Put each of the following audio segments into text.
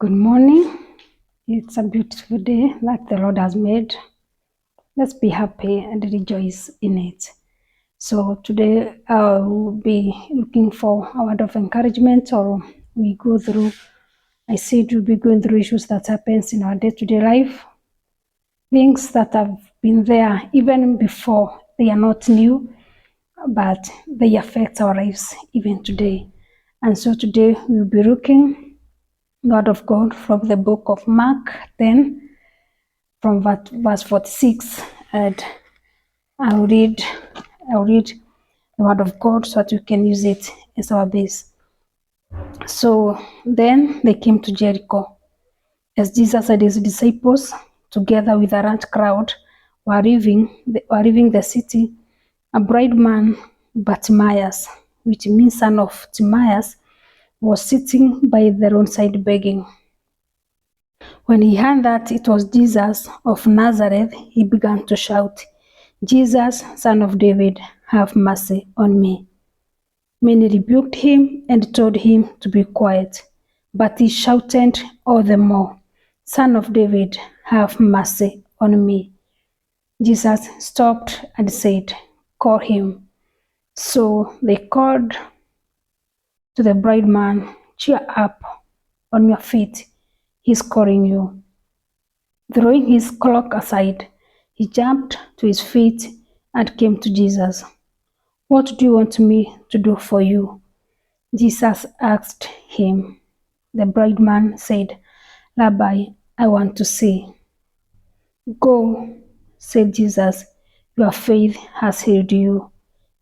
Good morning. It's a beautiful day that the Lord has made. Let's be happy and rejoice in it. So today I will be looking for a word of encouragement, or we go through. I said we'll be going through issues that happens in our day-to-day life, things that have been there even before. They are not new, but they affect our lives even today. And so today we'll be looking Word of God from the book of Mark 10, from verse 46, and I'll read the Word of God so that we can use it as our base. So then they came to Jericho. As Jesus and his disciples, together with a large crowd, were leaving the city, a blind man, Bartimaeus, which means son of Timaeus, was sitting by the roadside begging. When he heard that it was Jesus of Nazareth, he began to shout, "Jesus, Son of David, have mercy on me." Many rebuked him and told him to be quiet, but he shouted all the more, "Son of David, have mercy on me." Jesus stopped and said, "Call him." So they called to the blind man, "Cheer up, on your feet, he's calling you." Throwing his cloak aside, he jumped to his feet and came to Jesus. "What do you want me to do for you?" Jesus asked him. The blind man said, "Rabbi, I want to see." "Go," said Jesus, "your faith has healed you."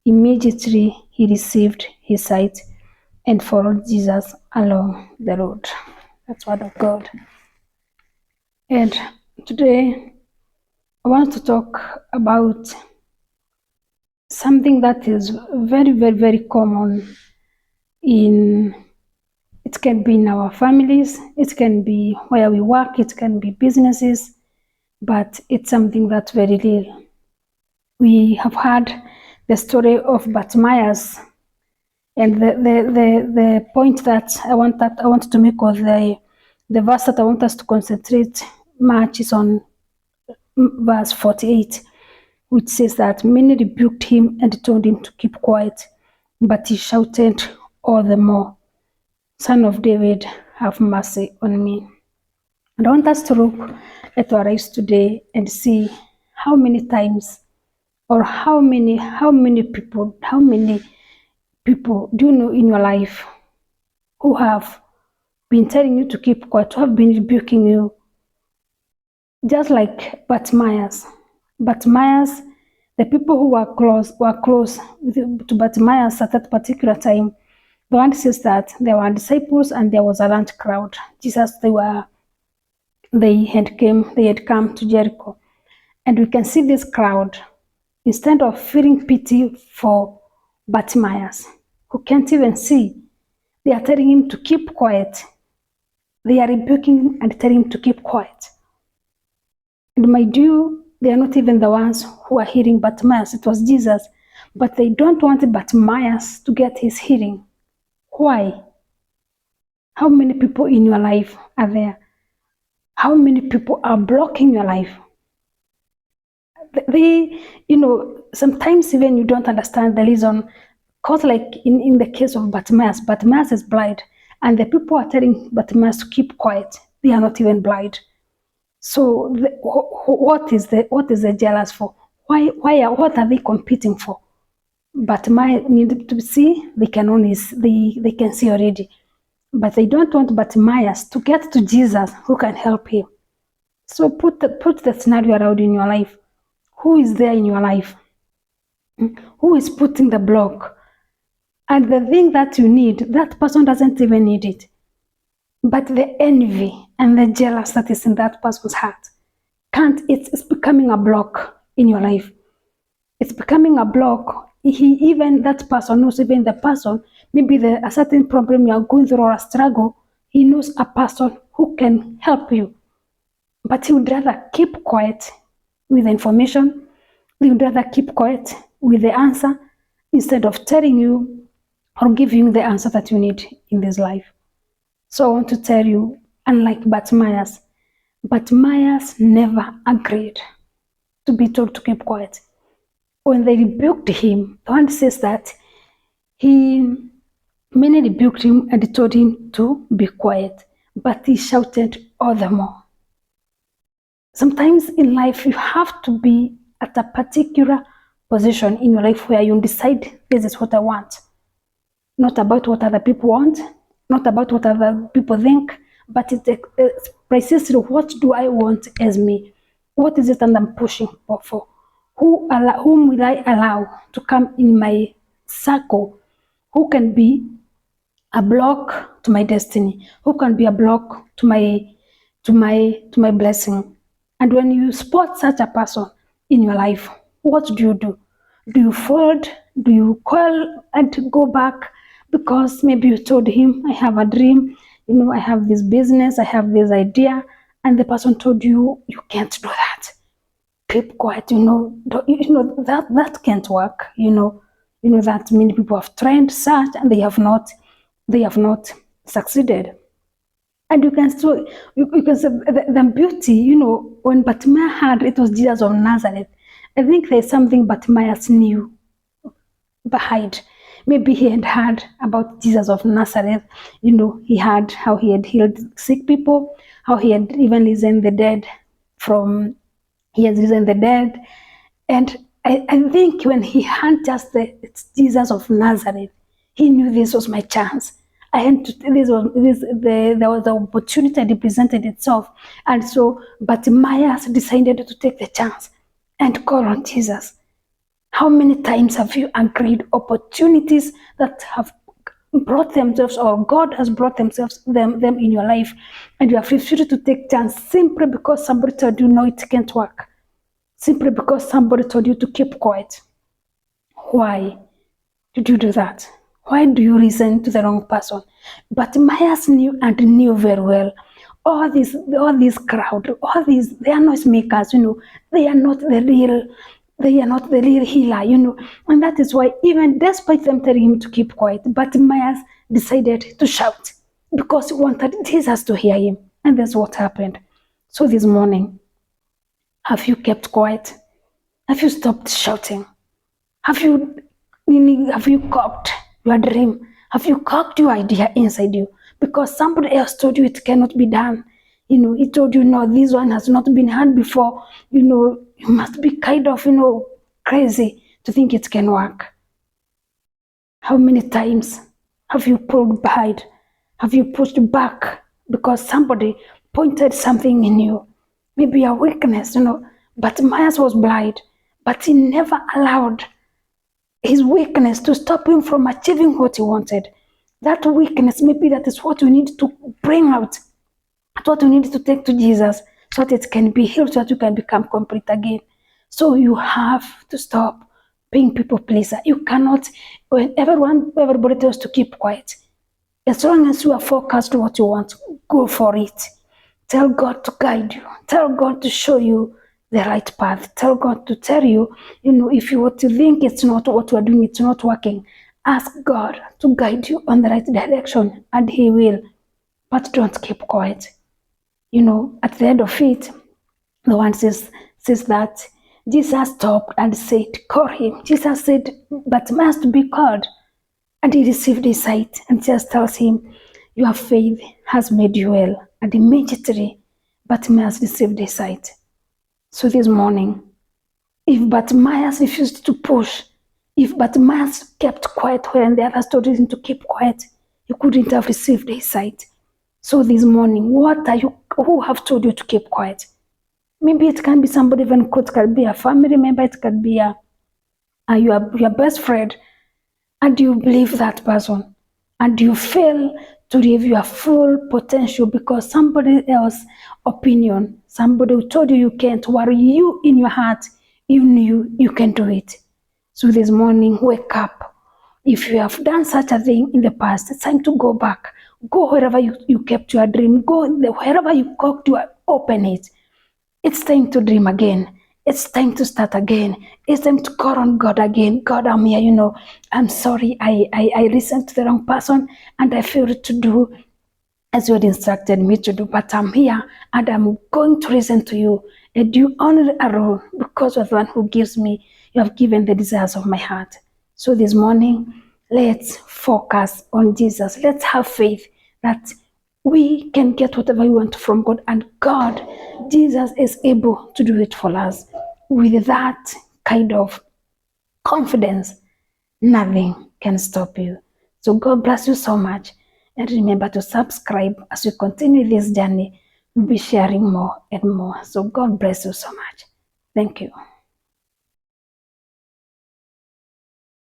Immediately he received his sight and followed Jesus along the road. That's word of God. And today I want to talk about something that is very, very, very common it can be in our families, it can be where we work, it can be businesses, but it's something that's very real. We have heard the story of Bartimaeus, and the point that I want to make, or the verse that I want us to concentrate much, is on verse 48, which says that many rebuked him and told him to keep quiet, but he shouted all the more, "Son of David, have mercy on me." And I want us to look at our lives today and see how many times, or how many people do you know in your life who have been telling you to keep quiet, who have been rebuking you, just like Bartimaeus. Bartimaeus, the people who were close to Bartimaeus at that particular time. The one says that there were disciples and there was a large crowd. They had come to Jericho, and we can see this crowd. Instead of feeling pity for Bartimaeus, who can't even see, they are telling him to keep quiet. They are rebuking him and telling him to keep quiet. And mind you, they are not even the ones who are hearing Bartimaeus. It was Jesus. But they don't want Bartimaeus to get his healing. Why? How many people in your life are there? How many people are blocking your life? Sometimes even you don't understand the reason. Because like in the case of Bartimaeus is blind, and the people are telling Bartimaeus to keep quiet. They are not even blind. So what is the jealous for? What are they competing for? Bartimaeus need to see, they can see already. But they don't want Bartimaeus to get to Jesus, who can help him. So put the scenario around in your life. Who is there in your life? Who is putting the block? And the thing that you need, that person doesn't even need it. But the envy and the jealous that is in that person's heart, it's becoming a block in your life. It's becoming a block. Even that person knows, even the person, maybe a certain problem you are going through or a struggle, he knows a person who can help you. But he would rather keep quiet with the information. He would rather keep quiet with the answer instead of telling you or giving you the answer that you need in this life. So I want to tell you, unlike Bartimaeus. Bartimaeus never agreed to be told to keep quiet. When they rebuked him, the one says that many rebuked him and told him to be quiet, but he shouted all the more. Sometimes in life, you have to be at a particular position in your life where you decide, this is what I want. Not about what other people want, not about what other people think, but it's precisely what do I want as me? What is it that I'm pushing for? Whom will I allow to come in my circle? Who can be a block to my destiny? Who can be a block to my blessing? And when you spot such a person in your life, what do? Do you fold? Do you call and go back? Because maybe you told him, I have a dream, I have this business, I have this idea, and the person told you, you can't do that. Keep quiet, that can't work, that many people have tried such and they have not succeeded. And you can still, you can say the beauty, when Bartimaeus heard it was Jesus of Nazareth, I think there's something Bartimaeus knew behind. Maybe he had heard about Jesus of Nazareth. He heard how he had healed sick people, how he had even risen the dead And I think when he heard just it's Jesus of Nazareth, he knew this was my chance. There was the opportunity that presented itself. And so Bartimaeus decided to take the chance and call on Jesus. How many times have you agreed opportunities that have brought themselves, or God has brought them in your life, and you have refused to take chance simply because somebody told you, no, it can't work. Simply because somebody told you to keep quiet. Why did you do that? Why do you listen to the wrong person? But Bartimaeus knew very well. All this crowd, they are noise makers, they are not the real healer, and that is why even despite them telling him to keep quiet, Bartimaeus decided to shout because he wanted Jesus to hear him, and that's what happened. So this morning, have you kept quiet? Have you stopped shouting? Have you cocked your dream? Have you cocked your idea inside you? Because somebody else told you it cannot be done. He told you, no, this one has not been heard before. You must be kind of, crazy to think it can work. How many times have you pulled back? Have you pushed back because somebody pointed something in you? Maybe a weakness, But Bartimaeus was blind, but he never allowed his weakness to stop him from achieving what he wanted. That weakness, maybe that is what we need to bring out. That's what we need to take to Jesus so that it can be healed, so that you can become complete again. So you have to stop being people pleaser. You cannot, when everybody tells to keep quiet. As long as you are focused on what you want, go for it. Tell God to guide you. Tell God to show you the right path. Tell God to tell you, if you were to think it's not what you are doing, it's not working. Ask God to guide you on the right direction, and He will. But don't keep quiet. At the end of it, the one says that Jesus stopped and said, call him. Jesus said, but must be called. And he received his sight, and Jesus tells him, your faith has made you well. And immediately, Bartimaeus received his sight. So this morning, if Bartimaeus refused to push, if Bartimaeus kept quiet when the others told him to keep quiet, he couldn't have received his sight. So this morning, who have told you to keep quiet? Maybe it can be somebody even close, it can be a family member, it can be your best friend, and you believe that person, and you fail to live your full potential because somebody else's opinion, somebody who told you can't, while you in your heart, you knew you can do it. So this morning, wake up. If you have done such a thing in the past, it's time to go back. Go wherever you kept your dream. Go wherever you cocked open it. It's time to dream again. It's time to start again. It's time to call on God again. God, I'm here, I'm sorry. I listened to the wrong person and I failed to do as you had instructed me to do, but I'm here and I'm going to listen to you. And you only alone, because of the one who gives me, you have given the desires of my heart. So this morning, let's focus on Jesus. Let's have faith that we can get whatever we want from God, and God, Jesus, is able to do it for us. With that kind of confidence, nothing can stop you. So God bless you so much. And remember to subscribe as we continue this journey. We'll be sharing more and more. So God bless you so much. Thank you.